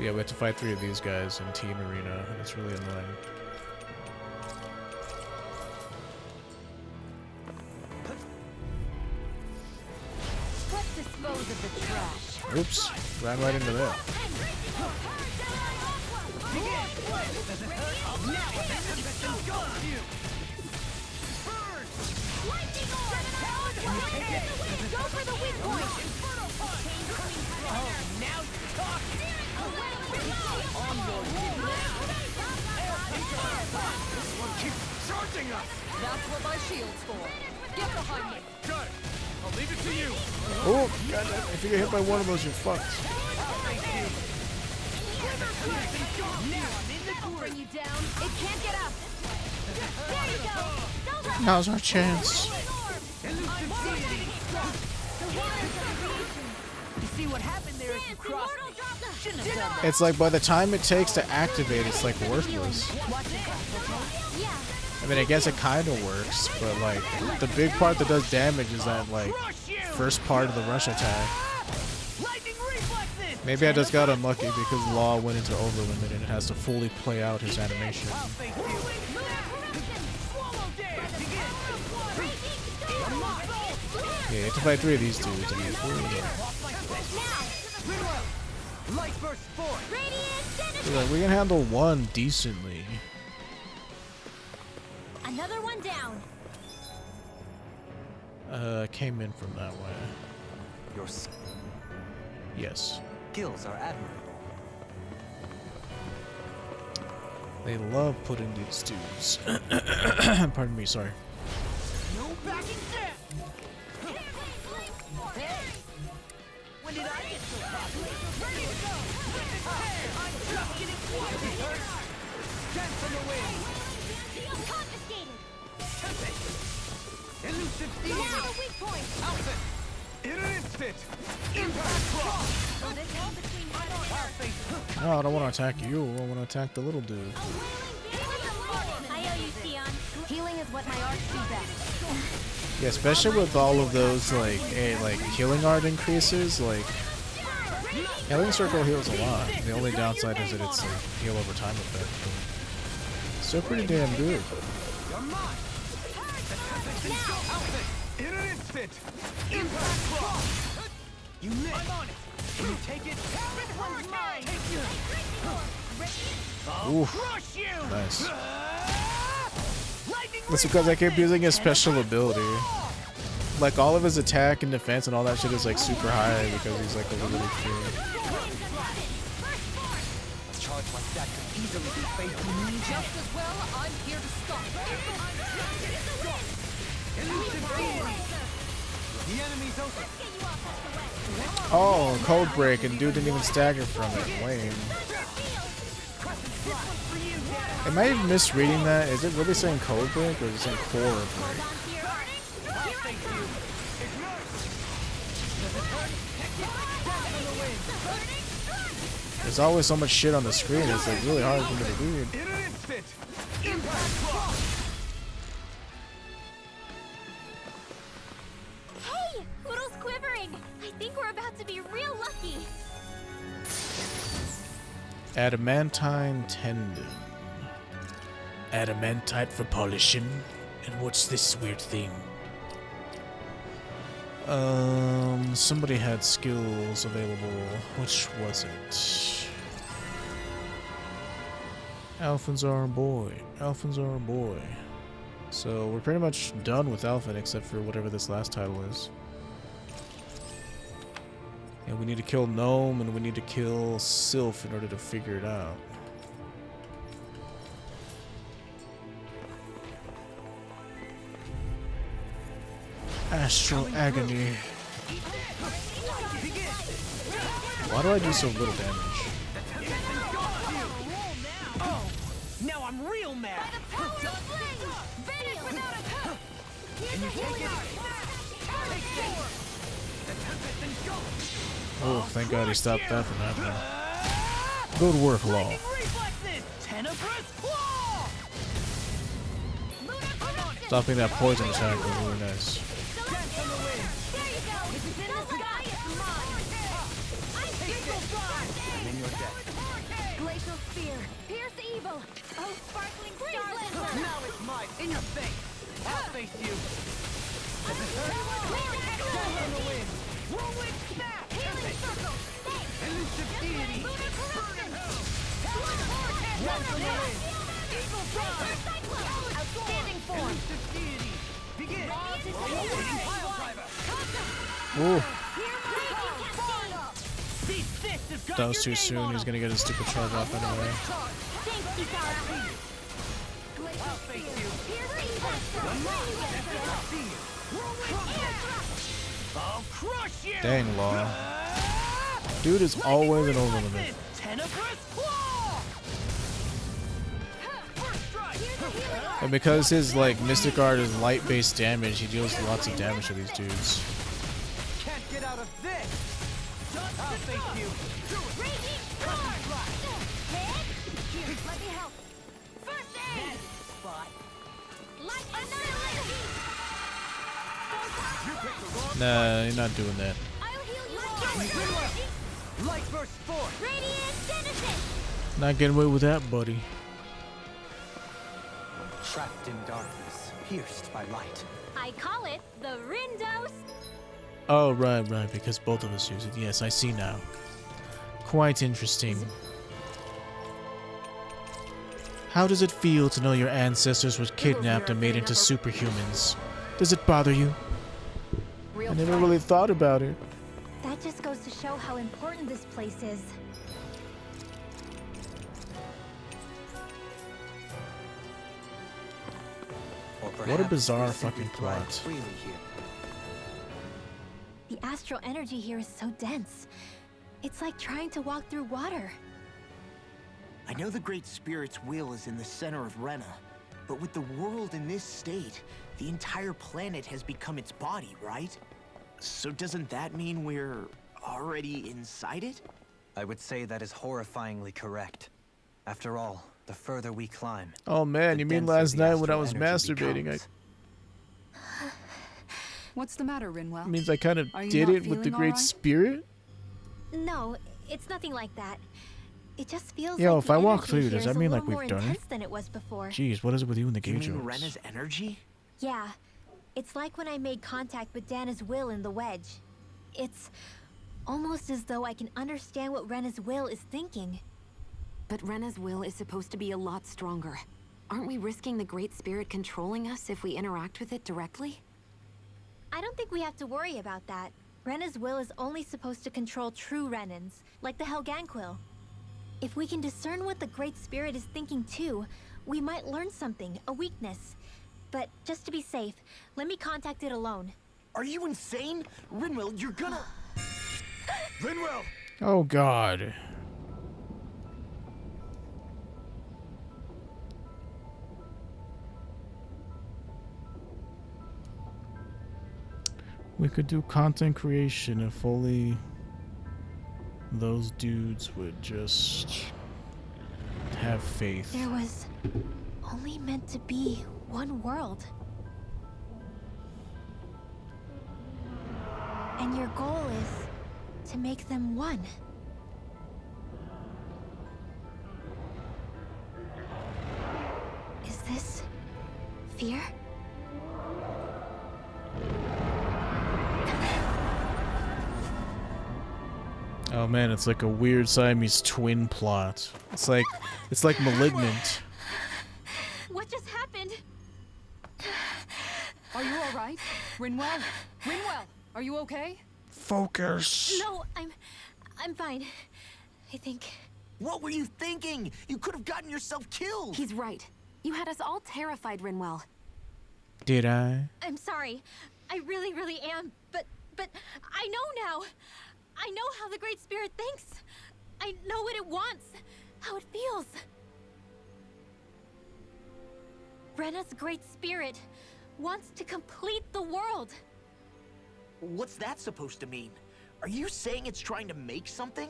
Yeah, we have to fight 3 of these guys in Team Arena, and it's really annoying. Let's dispose of the trash. Oops, ran right into that. Go for the weak point. Oh, now you're talking. This one keeps charging us. That's what my shield's for. Get behind me. Good. I'll leave it to you. Oh, goddamn, if you get hit by one of those, you're fucked. I'll bring you down. It can't get up. There you go. Now's our chance. You see what happened there if you crossed me. Shouldn't have done that. It's like by the time it takes to activate, it's like worthless. Watch it, okay? Yeah. I mean, I guess it kind of works, but like the big part that does damage is that like first part of the rush attack. Lightning reflexes. Maybe I just got unlucky because Law went into overlimit and it has to fully play out his animation. I'll face you. Swallow dare. Begin. Yeah, you have to fight 3 of these dudes. I mean, Light burst forth. like, we can handle one decently. Another one down. Came in from that way. Your Yes. skills are admirable. They love putting these dudes. Pardon me, sorry. No backing down. When did I get so popular? Ready to go. I'm just getting started. Dance on the wind. Confiscated. Elusive Now field. the weak point. Outfit. In an instant. Impact cross. I'll face you. No, I don't want to attack you. I want to attack the little dude. I owe you, Theon. Healing is what my arts do best. Yeah, especially with all of those like healing art increases. Like healing circle heals a lot. The only downside is that it's like heal over time effect. But still pretty damn good. You're mine. Outfit. In an instant. Impact cross. You missed. I'm on it. Can you take it? This one's mine. Take you. Oof, Crush you. nice. Lightning That's because I kept using his special ability. Like all of his attack and defense and all that shit is like super high because he's like a little bit free. A charge like that could easily be faced. Just as well, I'm here to stop. elusive field. The enemy's open. Oh, code break and dude didn't even stagger from it. Lame. Am I misreading that? Is it really saying code break or is it saying core break? There's always so much shit on the screen, it's like really hard for me to read. In an instant. Impact cross. Hey! Poodle's quivering! I think we're about to be real lucky. Adamantine tendon. Adamantite for polishing. And what's this weird thing? Somebody had skills available. Which was it? Alphanzar boy. Alphanzar boy. So we're pretty much done with Alphen except for whatever this last title is. And we need to kill Gnome and we need to kill Sylph in order to figure it out. Astral Agony. Why do I do so little damage? Oh, now I'm real mad. Can you take it? Oh, thank God he stopped that from happening. Good work, Law. Stopping that poison attack was really nice. Whirlwind snap! Healing circle! Thanks! Elusive deity! Lunar corruption! Blood vortex! Welcome Welcome in! in! Eagle drive! Cyclone! Outstanding form! Elusive deity! Begin! Rotating pile driver! Ooh, Here my cascade! These fists have got that was your too name soon. on He's 'em. gonna get his stupid charge off anyway. Thanks, Kisara! I'll face you. Piercing blast! See you. I'll crush you! Dang, Law. Dude is always an over limit. Tenebrous claw! First strike! And because his like Mystic Art is light based damage, he deals lots of damage to these dudes. Can't get out of this! I'll face you. Raging storm! Here, let me help. First aid! Spot. Light annihilation! Nah, you're not doing that. I'll heal you. Light burst forth! Radiant Genesis! Not getting away with that, buddy. Trapped in darkness, pierced by light. I call it the Rindos. Oh, right, because both of us use it. Yes, I see now. Quite interesting. How does it feel to know your ancestors were kidnapped and made into superhumans? Does it bother you? I never really thought about it. That just goes to show how important this place is. Or What a perhaps bizarre we simply fucking thrive plot. freely here. The astral energy here is so dense. It's like trying to walk through water. I know the Great Spirit's will is in the center of Rena, but with the world in this state, the entire planet has become its body, right? So doesn't that mean we're already inside it? I would say that is horrifyingly correct. After all, the further we climb, Oh man, the you mean denser last the night when I astral was energy masturbating, becomes. What's the matter, Rinwell? it means I kind of Are you did not it with the feeling Great alright? Spirit? No, it's nothing like that. It just feels Yo, like if the I walk energy through, here does is that a mean, like, little we've more done it? intense than it was before. Jeez, what is it with you and the You gauge mean ropes? Rena's energy? Yeah, it's like when I made contact with Dana's will in the wedge. It's almost as though I can understand what Rena's will is thinking. But Rena's will is supposed to be a lot stronger. Aren't we risking the Great Spirit controlling us if we interact with it directly? I don't think we have to worry about that. Rena's will is only supposed to control true Renans, like the Helganquil. If we can discern what the Great Spirit is thinking too, we might learn something, a weakness. But just to be safe, let me contact it alone. Are you insane? Rinwell, you're gonna... Rinwell! Oh god. We could do content creation if only those dudes would just have faith. There was only meant to be one world. And your goal is to make them one. Is this fear? Oh man, it's like a weird Siamese twin plot. It's like Malignant. What just happened? Are you all right? Rinwell? Rinwell, are you okay? Focus. No, I'm fine. I think. What were you thinking? You could have gotten yourself killed! He's right. You had us all terrified, Rinwell. Did I? I'm sorry. I really, really am. But I know now. I know how the Great Spirit thinks. I know what it wants, how it feels. Rena's Great Spirit wants to complete the world. What's that supposed to mean? Are you saying it's trying to make something?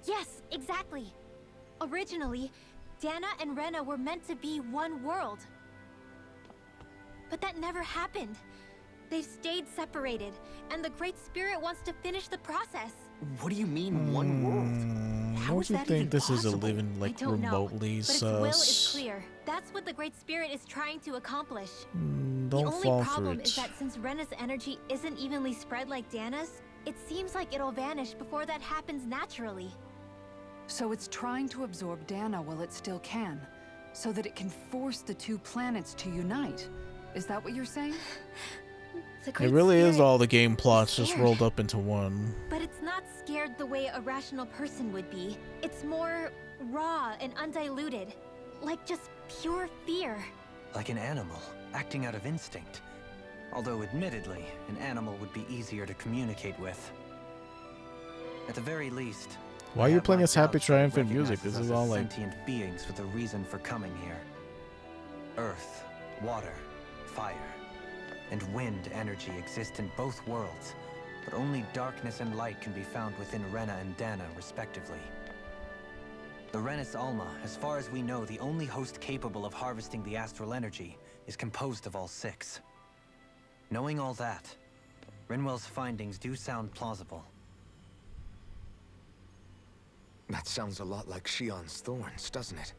Yes, exactly. Originally, Dana and Rena were meant to be one world. But that never happened. They've stayed separated, and the Great Spirit wants to finish the process. What do you mean, one world? How Don't is you that think even this is a possible? living like I don't remotely know, but its will is sus? clear. That's what the Great Spirit is trying to accomplish. Don't The only fall for problem it. is that since Rena's energy isn't evenly spread like Dana's, It seems like it'll vanish before that happens naturally. So it's trying to absorb Dana while it still can, so that it can force the two planets to unite. Is that what you're saying? The It Great really is Spirit all the game plots just scared. rolled up into one. But it's not scared the way a rational person would be. It's more raw and undiluted. Like just pure fear. Like an animal, acting out of instinct. Although, admittedly, an animal would be easier to communicate with. At the very least, Why are I you have playing my this happy, doubts that it triumphant music? recognizes This is us all as like... sentient beings with a reason for coming here. Earth, water, fire, and wind energy exist in both worlds, but only darkness and light can be found within Rena and Dana, respectively. The Renis Alma, as far as we know, the only host capable of harvesting the astral energy, is composed of all six. Knowing all that, Rinwell's findings do sound plausible. That sounds a lot like Shion's thorns, doesn't it?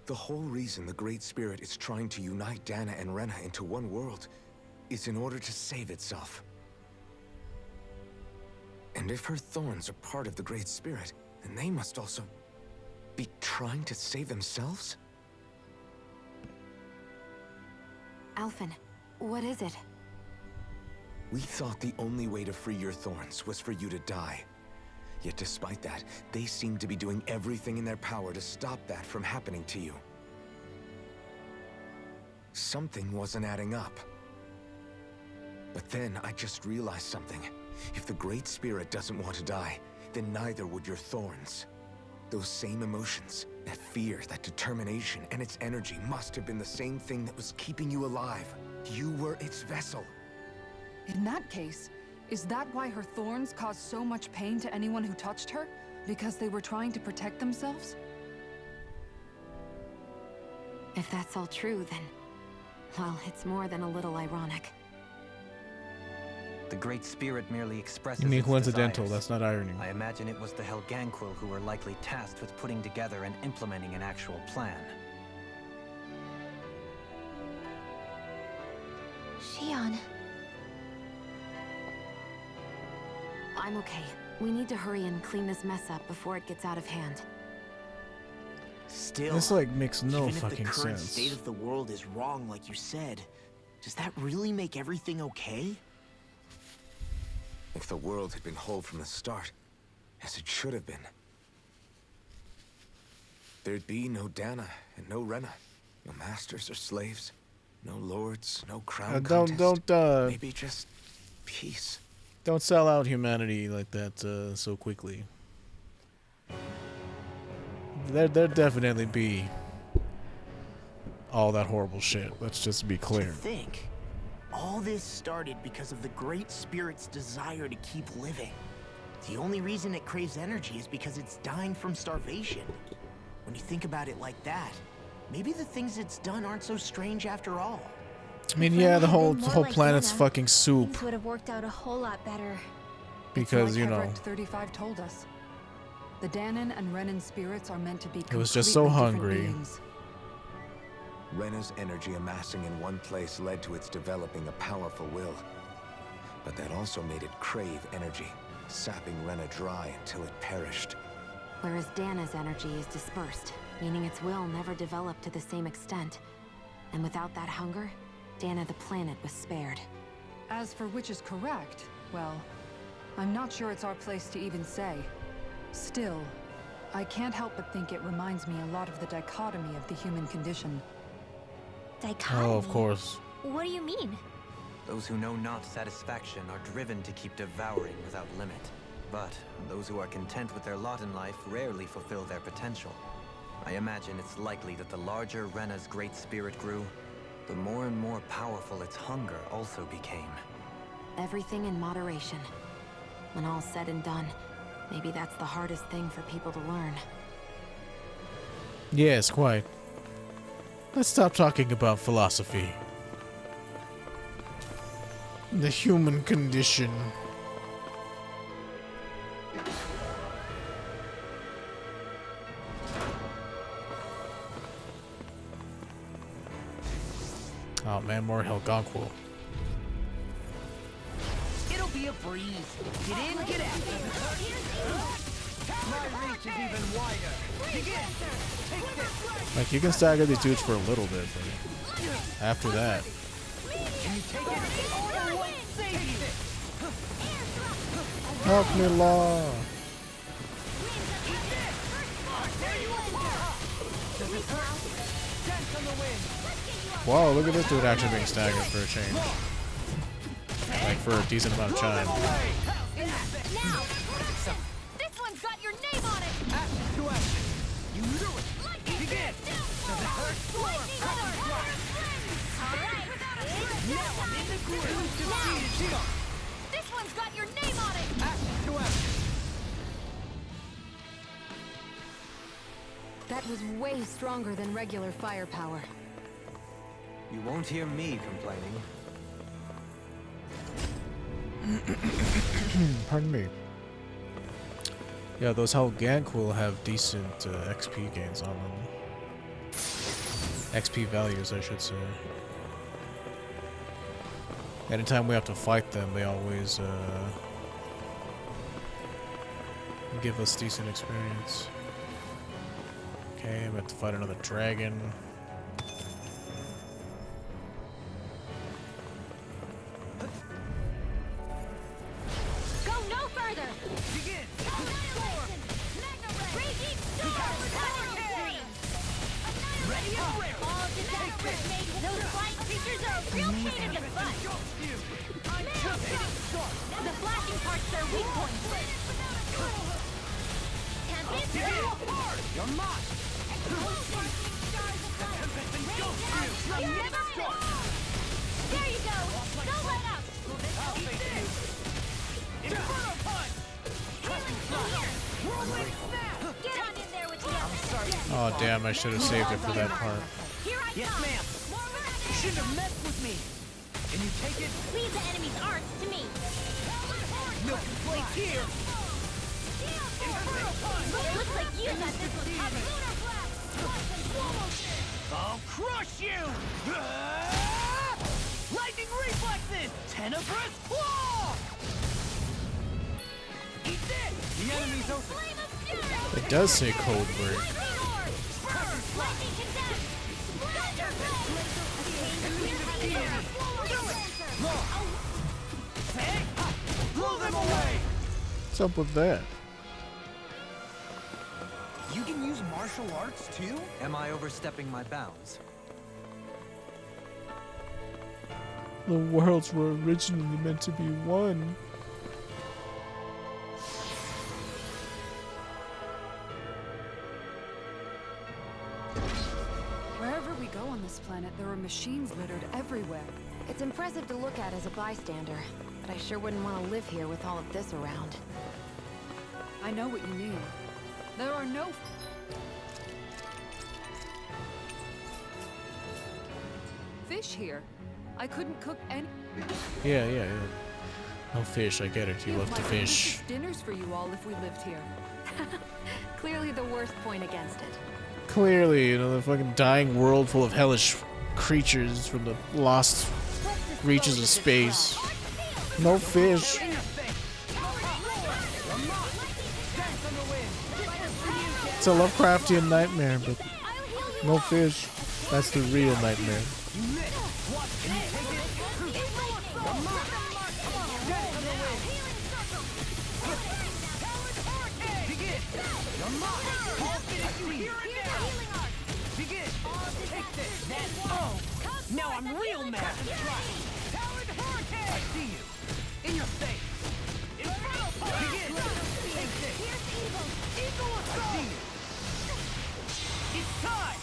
The whole reason the Great Spirit is trying to unite Dana and Rena into one world is in order to save itself. And if her thorns are part of the Great Spirit, then they must also be trying to save themselves? Alphen, what is it? We thought the only way to free your thorns was for you to die. Yet despite that, they seem to be doing everything in their power to stop that from happening to you. Something wasn't adding up. But then I just realized something. If the Great Spirit doesn't want to die, then neither would your thorns. Those same emotions, that fear, that determination, and its energy must have been the same thing that was keeping you alive. You were its vessel. In that case, is that why her thorns caused so much pain to anyone who touched her? Because they were trying to protect themselves? If that's all true, then... well, it's more than a little ironic. The Great Spirit merely expresses You mean its coincidental, desires. that's not irony. I imagine it was the Helganquil who were likely tasked with putting together and implementing an actual plan. Shion. I'm okay. We need to hurry and clean this mess up before it gets out of hand. Still, This like makes no even if the fucking current sense. state of the world is wrong, like you said, does that really make everything okay? If the world had been whole from the start, as it should have been, there'd be no Dana and no Rena, no masters or slaves, no lords, no crown contest. Don't Maybe just peace. Don't sell out humanity like that so quickly. There'd definitely be all that horrible shit. Let's just be To clear. think, all this started because of the Great Spirit's desire to keep living. The only reason it craves energy is because it's dying from starvation. When you think about it like that, maybe the things it's done aren't so strange after all. I mean, If yeah, Rena the had whole been more whole like planet's Dana, fucking soup Things would have worked out a whole lot better. because It's you like know Everett 35 told us. The Danon and Renan spirits are meant to be it was just so completely different hungry. beings. Rena's energy amassing in one place led to its developing a powerful will. But that also made it crave energy, sapping Rena dry until it perished. Whereas Dana's energy is dispersed, meaning its will never developed to the same extent. And without that hunger, Dana the planet was spared. As for which is correct, well, I'm not sure it's our place to even say. Still, I can't help but think it reminds me a lot of the dichotomy of the human condition. Dichotomy? Oh, of course. What do you mean? Those who know not satisfaction are driven to keep devouring without limit. But those who are content with their lot in life rarely fulfill their potential. I imagine it's likely that the larger Rena's great spirit grew, the more and more powerful its hunger also became. Everything in moderation. When all's said and done, maybe that's the hardest thing for people to learn. Yes, quite. Let's stop talking about philosophy. The human condition. Oh man, more Helgonquil. It'll be a breeze. Get in, get out. My reach is even wider. Begin. Take this. Like, you can stagger these dudes for a little bit, but after that, Can you take it? Order won't save you. help me, Law. There you are. Does it hurt? Dance on the wind. Whoa, look at this dude actually being staggered for a change. Like, for a decent amount of time. Now! This one's got your name on it! Action to action. You knew it. Begin. Does it hurt? Alright! Now I'm in the groove. Defeated. This one's got your name on it! Action to action. That was way stronger than regular firepower. You won't hear me complaining. Pardon me. Yeah, those Helganquil have decent XP gains on them. XP values, I should say. Anytime we have to fight them, they always give us decent experience. Okay, we have to fight another dragon. Go no further! Begin. Raging storm! Ready and rare. All disastrous made those flying creatures are a real pain in the butt! I'm just getting started. The flashing parts are weak points! Can't be Begin. You're mine. You'll never miss! There you go! Don't let up! I'll face you. Inferno punch. Whirlwind snap. Get on in there with the others! Oh damn, I should have saved it for that part. Here I Yes, come! ma'am. You shouldn't have messed with me. Can you take it? Leave the enemy's arts to me! Milk and plate here. Inferno punch. Looks like you got this one covered! I'll crush you! Lightning reflexes! Tenebrous claw! Eat this! The enemy's open. It does say cold break. Blow them away! What's up with that? You can use martial arts too? Am I overstepping my bounds? The worlds were originally meant to be one. Wherever we go on this planet, there are machines littered everywhere. It's impressive to look at as a bystander, but I sure wouldn't want to live here with all of this around. I know what you mean. There are no... fish here. I couldn't cook any... Yeah. No fish, I get it. You love to fish. dinners for you all if we lived here. Clearly the worst point against it. Clearly, you know, the fucking dying world full of hellish creatures from the lost reaches of space. No fish. It's a Lovecraftian nightmare, but no fish. That's the real nightmare. Now I'm real mad. Powered hurricane! I see you. In your face. Inferno punch! Begin! Take this! Eagle assault! I see you. It's time!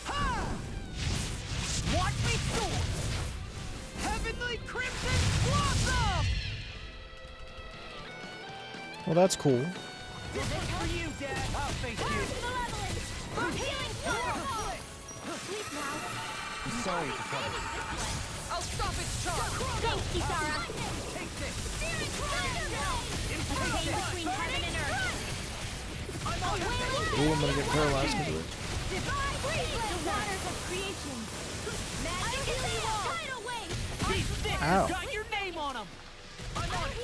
Ha! Watch me soar! Heavenly Crimson Blossom! Well, that's cool. This is for you, Dad. I'll face you. I'm healing soul! Sleep now. I'm sorry to trouble you. I'll stop its charge. Thanks, Kisara. Take this. A chain between heaven and earth. Ooh, I'm gonna get paralyzed because of it. The waters of creation. Magic is evil. These sticks Ow. got your name on them. I'm on it.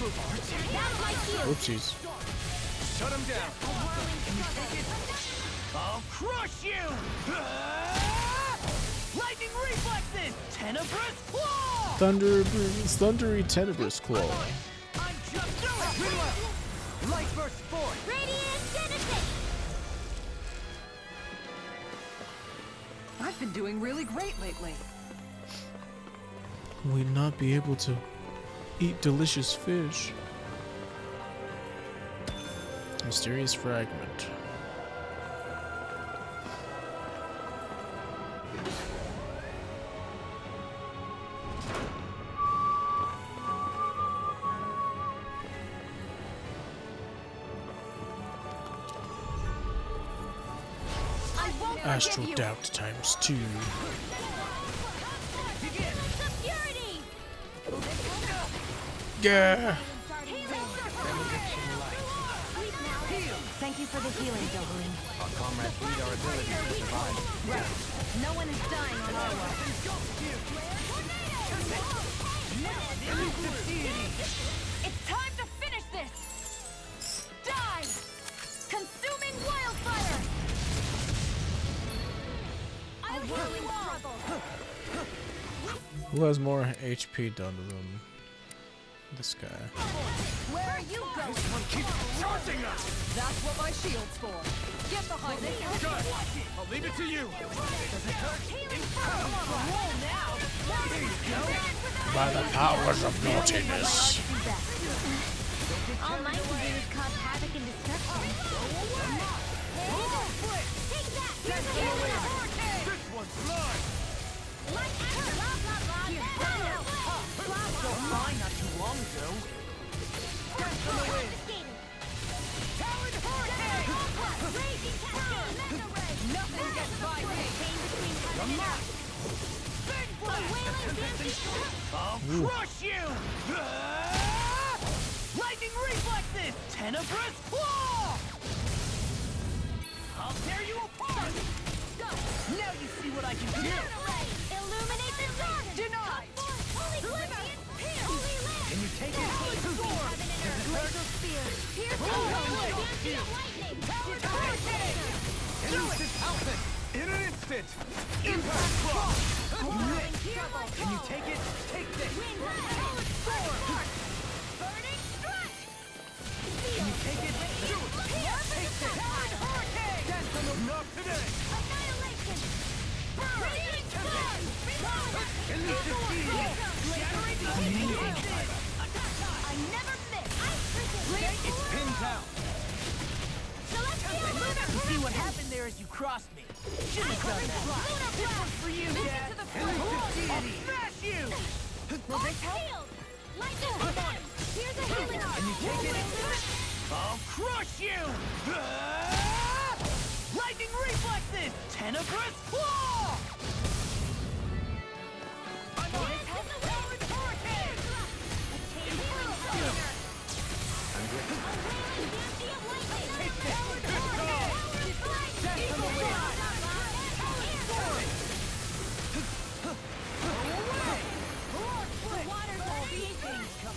That's my cue. Oopsies. Shut him down. Can you take it? I'll crush you! Lightning reflexes! Tenebrous claw! Thundery Tenebrous Claw. I'm just doing it! Light burst forth! Radiant Genesis! I've been doing really great lately. We'd not be able to eat delicious fish. Mysterious fragment. Astral doubt times 2. Yeah. Thank you for the healing, Doberine. Our comrades need our ability to survive. Right. No one is dying on our watch. It's time to finish this! Die! Consuming wildfire! A whirling struggle. Who has more HP done to them? This guy. Where are you going? This one keeps charging us! That's what my shield's for. Get behind it! Good! I'll leave it to you! Does it hurt? By the powers of naughtiness. All mine can do is cause havoc and destruction. Take that! Here's a healing vortex! This one's mine! Like blah blah blah. Mine not too long ago. Talon vortex! Raging talon! Nothing gets by me! I'll crush you! Lightning reflexes! Tenebrous claw! I'll tear you apart! Now you see what I can do! Illuminate the dark! Denied! Can you take it? Laser spear! Pierce lightning! Elusive outfit! In an instant! Impact cross! Can you take it? Take this! Burning strike! Can you take it? Do it! Take this! Dance on the knock today! Annihilation! Radiant sun! Elusive field! Shattering I never miss! It's pinned down! Celestial lunar See what happened there as you crossed me. Shouldn't have done that. Lunar blast! For you, Dad. Elusive deity! I'll smash you! Will this help? Lightning strike! Here's a healing arm! Can you take it? I'll crush you! Lightning reflexes! Tenebrous claw! I'm on it! Talon vortex!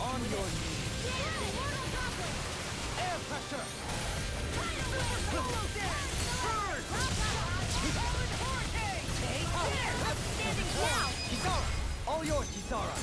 On your knees. Air pressure! All yours, Kisara!